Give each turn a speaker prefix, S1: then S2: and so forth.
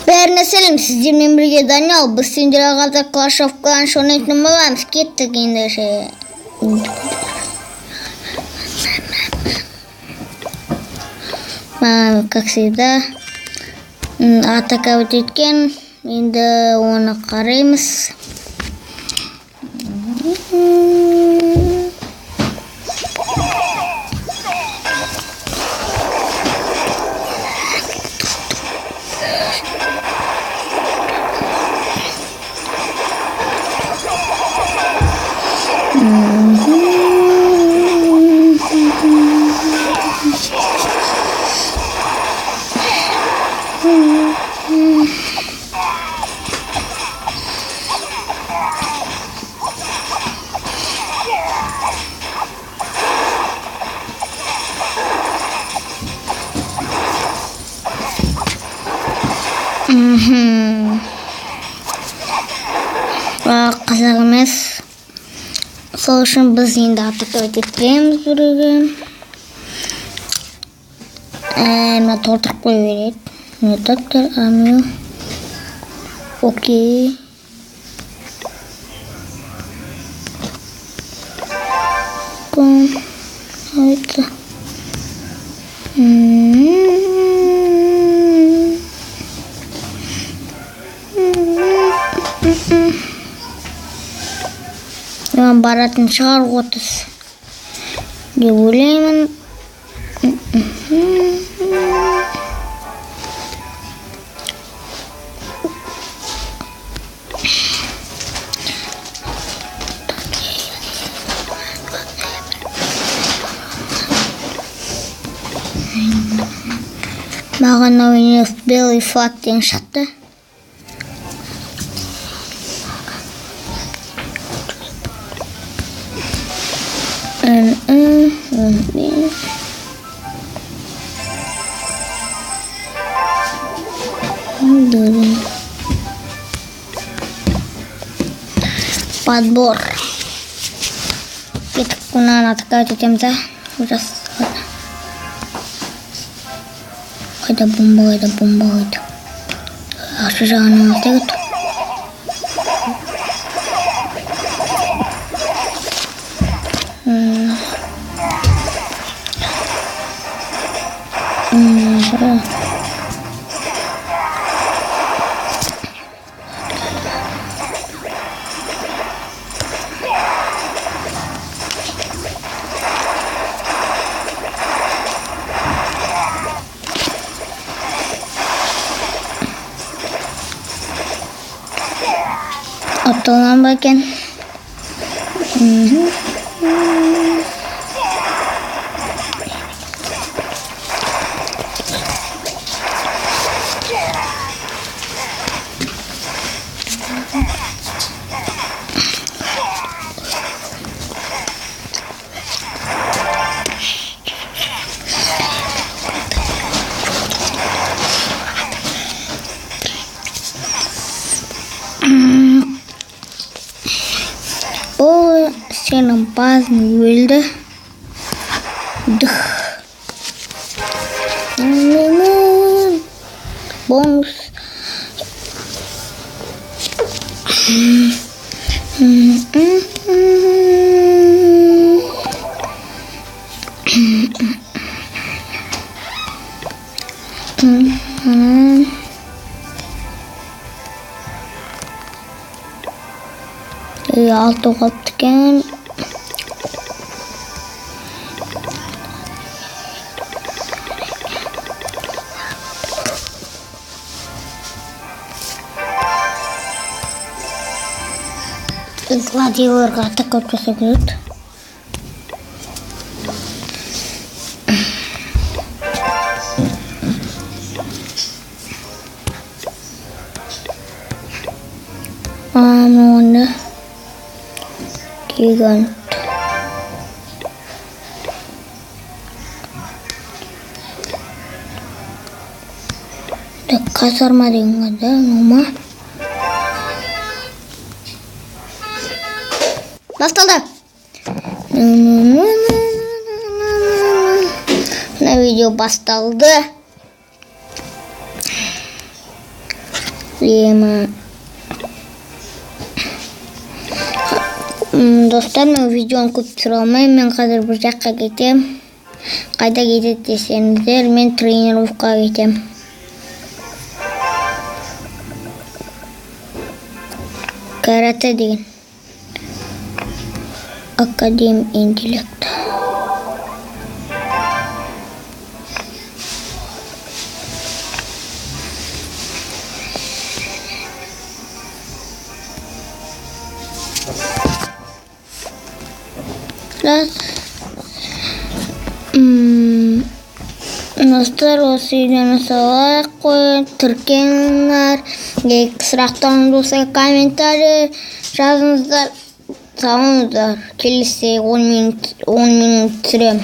S1: Бәріне сәлем, сіздермен бірге Даниал. Біз сендерағалда Clash of Clans ойнайтын боламыз. Кеттік ендеше. Как всегда, атака өтеткен. Енді оны қараймыз. Қазақ емес. Сол үшін біз енді атака өтетеміз бірге. Мен толтырып қой береді. Доктор Амил. Окей. Это. Мен баратын шығар 30 деп ойлаймын. Маған ойнап белый флаг деген шықты. Подбор. Kita kuna ataka өтетеміз. Ужас. Қайда бомба. Ашы жағынан өтегіт. Otolan bakın. О, сенің базың өлді. Бонус. Алты қалыпты екен. Гладиоларға атака өткізу керек. Оны гигант. Казарма деген да, нома. Басталды. Мына видео басталды. Достар, мен видеоны көп түсіре алмаймын. Мен қазір бір жаққа кетем. Қайда кетеді десеңіздер, мен тренировкаға кетем. Карате деген. Академ интеллект. Достар, осы видеоны лайк қойып, тіркеліңдер. Сұрақтарыңыз болса комментарий жазыңыздар. Салыңыздар. Келесі 10 минут түсіремін.